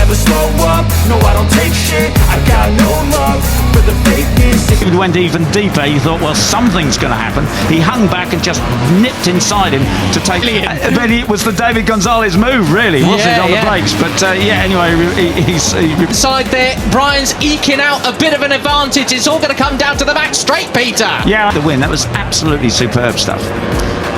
never slow up, no I don't take shit, I got no love for the fakeness. It went even deeper. He thought, well, something's going to happen. He hung back and just nipped inside him to take it. But it was the David Gonzalez move, really, wasn't it, on the brakes? But anyway, he's side there. Brian's eking out a bit of an advantage. It's all going to come down to the back straight, Peter. Yeah, the win. That was absolutely superb stuff.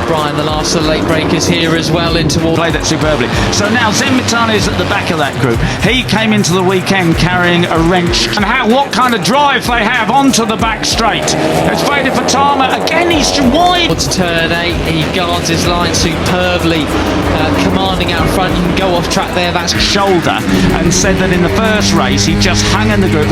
Brian, the last of the late breakers here as well into all. Played that superbly. So now Zen Mitani is at the back of that group. He came into the weekend carrying a wrench. And what kind of drive they have onto the back straight. It's Veda Pratama again. He's wide. Towards turn 8, he guards his line superbly, commanding out front. You can go off track there. That's shoulder, and said that in the first race he just hung in the group,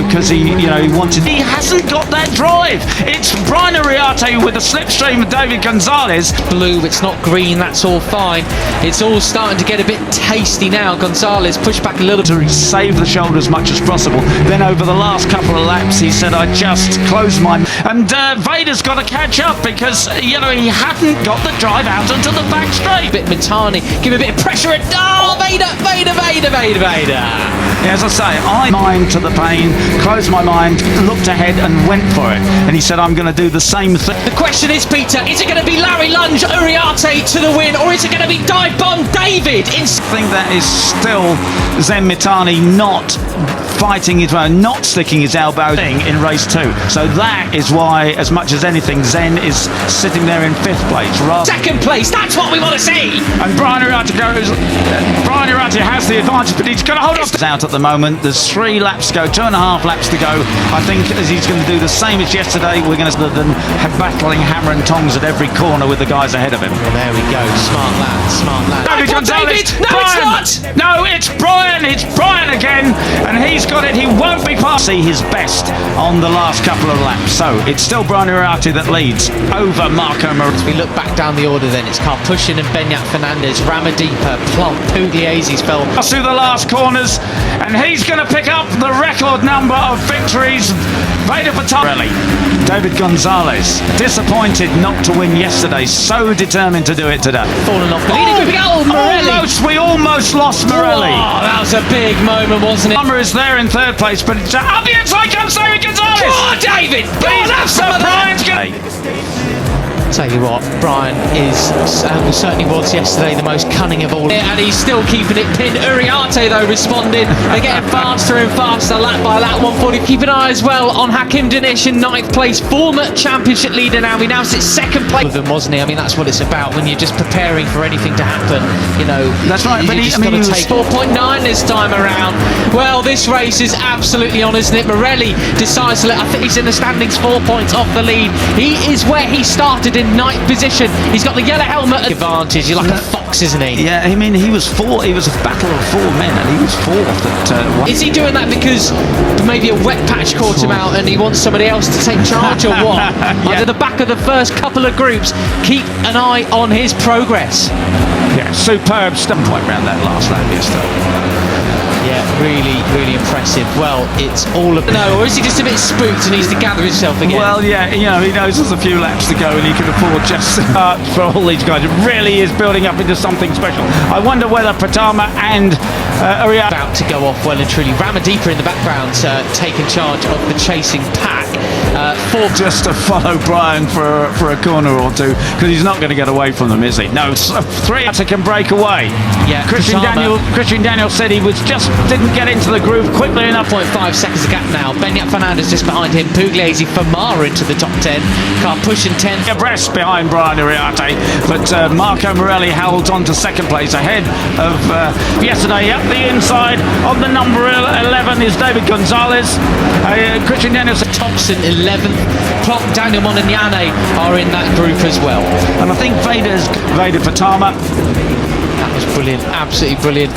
because he wanted. He hasn't got that drive. It's Brian Ariarte with a slipstream of David Gonzalez. Blue, it's not green, that's all fine. It's all starting to get a bit tasty now. Gonzalez pushed back a little to save the shoulder as much as possible. Then over the last couple of laps he said, I just closed my... And Veda's got to catch up because, he hadn't got the drive out onto the back straight. Bit Mitani, give a bit of pressure at... Oh, Veda! Yeah, as I say, I mind to the pain, closed my mind, looked ahead and went for it. And he said, I'm going to do the same thing. The question is, Peter, is it going to be Larry Lunge, Uriarte to the win, or is it going to be Dive Bomb David? I think that is still Zen Mitani not fighting his way, not sticking his elbow in race 2. So that is why, as much as anything, Zen is sitting there in 5th place. Second place, that's what we want to see! And Brian Uriarte has the advantage, but he's going to hold off. Out at the moment. There's 3 laps to go, 2.5 laps to go. I think as he's going to do the same as yesterday, we're going to see them battling hammer and tongs at every corner with the guys ahead of him. Well, there we go. Smart lad. David Gonzalez. No, Brian. it's not! No, it's Brian. It's Brian again. And he's got it. He won't be past. See his best on the last couple of laps. So it's still Brian Uriarte that leads over Marco Moretti. As we look back down the order then, it's Carpushin and Benyat Fernandez, Ramadipa, Plump, Pugliese's fell through the last corners, and he's going to pick up the record number of victories. Veda Pratama. David Gonzalez, disappointed not to win yesterday, so determined to do it today. Fallen off the leading group. We almost lost Morelli. Oh, that was a big moment, wasn't it? Palmer is there in 3rd place, but it's up the inside comes David Gonzalez. Oh, David! Please have some of Brian's Tell you what, Brian certainly was yesterday the most cunning of all, and he's still keeping it pinned. Uriarte though responded. They're getting faster and faster, lap by lap. 140. Keep an eye as well on Hakim Danish in 9th place, former championship leader now. He now sits 2nd place. With him, wasn't he? I mean, that's what it's about when you're just preparing for anything to happen. That's right. But he's got to take 4.9 this time around. Well, this race is absolutely on, isn't it? Morelli decides to I think he's in the standings 4 points off the lead. He is where he started in 9th position. He's got the yellow helmet advantage. He's like a fox, isn't he? Yeah, I mean, he was a battle of 4 men, and he was 4th. Is he doing that because maybe a wet patch caught him out and he wants somebody else to take charge, or what? Under the back of the first couple of groups, keep an eye on his progress. Yeah, superb stuff right around that last lap yesterday. Yeah, really impressive. Well, it's all of... No, or is he just a bit spooked and needs to gather himself again? Well, yeah, he knows there's a few laps to go and he can afford just for all these guys. It really is building up into something special. I wonder whether Pratama and Uriarte about to go off well and truly. Ramadipa in the background taking charge of the chasing pack. Just to follow Brian for a corner or two, because he's not going to get away from them, is he? No, 3 can break away. Yeah, Christian Daniel said he didn't get into the groove quickly enough. 0.5 seconds of gap now. Benyat Fernandez just behind him. Pugliese, Famara into the top 10. Carpushin 10. Abreast behind Brian Uriarte, but Marco Morelli held on to 2nd place ahead of yesterday. Up the inside on the number 11 is David Gonzalez. Christian Daniel Thompson 11th. Plop, Daniel Monignane are in that group as well. And I think Veda Pratama. That was brilliant, absolutely brilliant.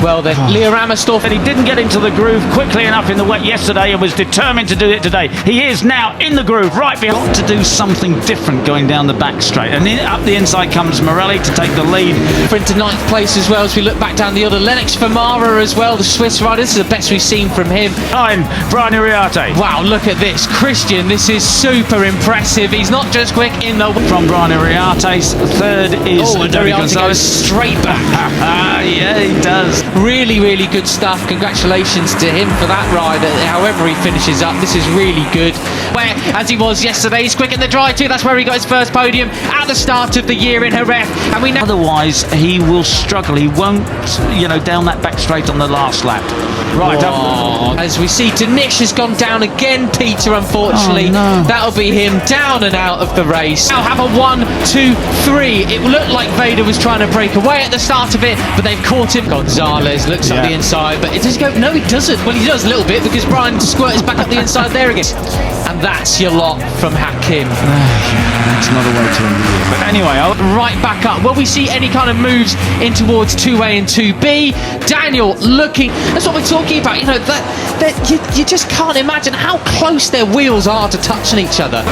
Well then, Leo Ramersdorf, and he didn't get into the groove quickly enough in the wet yesterday and was determined to do it today. He is now in the groove, right behind. Got to do something different going down the back straight. And up the inside comes Morelli to take the lead. Into 9th place as well as we look back down the other. Lennox Famara as well, the Swiss rider. This is the best we've seen from him. I'm Brian Uriarte. Wow, look at this. Christian, this is super impressive. He's not just quick in the... From Brian Uriarte's 3rd is David Gonzalez. Goes straight back. Yeah, he does. Really, really good stuff. Congratulations to him for that ride. However he finishes up, this is really good. Where, as he was yesterday, he's quick in the dry too. That's where he got his first podium at the start of the year in Jerez. And we know otherwise he will struggle. He won't, down that back straight on the last lap. Right, as we see, Danish has gone down again, Peter, unfortunately. Oh, no. That'll be him down and out of the race. Now have a 1, 2, 3. It looked like Veda was trying to break away at the start of it, but they've caught him. Gonzalez looks up the inside, but it does go. No, he doesn't. Well, he does a little bit because Brian squirts back up the inside there again. And that's your lot from Hakim. That's not a way to end the year. But anyway, right back up. Will we see any kind of moves in towards 2A and 2B? Daniel looking. That's what we're talking about. You just can't imagine how close their wheels are to touching each other.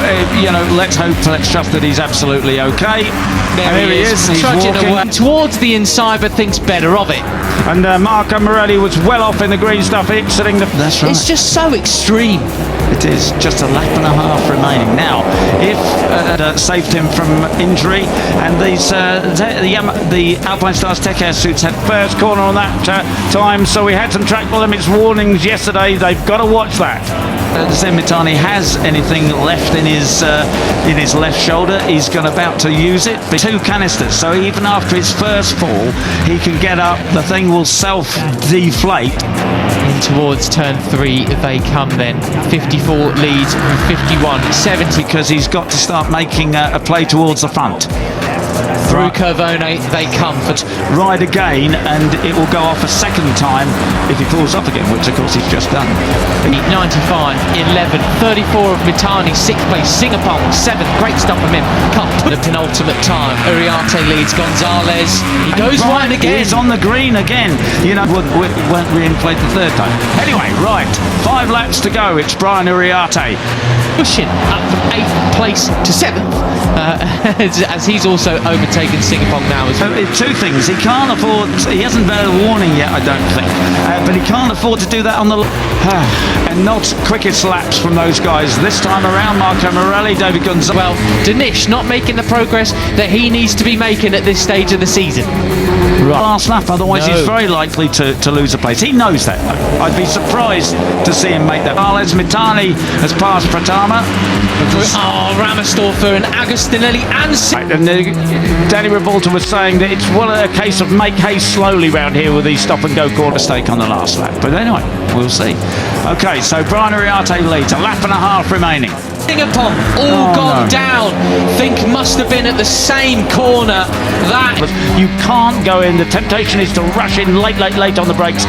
Let's hope, let's trust that he's absolutely okay. There he is. He's trudging walking away towards the inside, but thinks better of it. And Marco Morelli was well off in the green stuff, exiting the. That's right. It's just so extreme. It is just a lap and a half remaining. Now, if saved him from injury, and the Alpine Stars Tech Air suits had first corner on that time, so we had some track limits warnings yesterday. They've got to watch that. Zemitani has anything left in his left shoulder. He's about to use it. 2 canisters, so even after his first fall, he can get up. The thing will self-deflate. In towards turn 3 they come then. 54 leads from 51, 70. Because he's got to start making a play towards the front. Through Curvone they come. Ride again, and it will go off a second time if he falls off again, which of course he's just done. 95, 11, 34 of Mitani, 6th place, Singapore, 7th, great stuff from him. Cup, the penultimate time. Uriarte leads Gonzalez. He goes wide again. He's on the green again. Won't reinflate the third time. Anyway, right, 5 laps to go. It's Brian Uriarte. Pushing up from 8th place to 7th, as he's also overtaken Singapore now as well. 2 things. He can't afford. He hasn't had a warning yet, I don't think. But he can't afford to do that on the. And not quickest laps from those guys this time around. Marco Morelli, David Gonzalez. Well, Danish not making the progress that he needs to be making at this stage of the season. Right. Last lap, otherwise he's very likely to lose a place. He knows that. I'd be surprised to see him make that. Carles Mitani has passed Pratama. Ramersdorfer and Agostinelli and Danny Revolta was saying that it's a case of make hay slowly round here with these stop and go corner mistake on the last lap. But anyway, we'll see. Okay, so Brian Uriarte leads, a lap and a half remaining. Singapore all gone down. Think must have been at the same corner. You can't go in. The temptation is to rush in late on the brakes.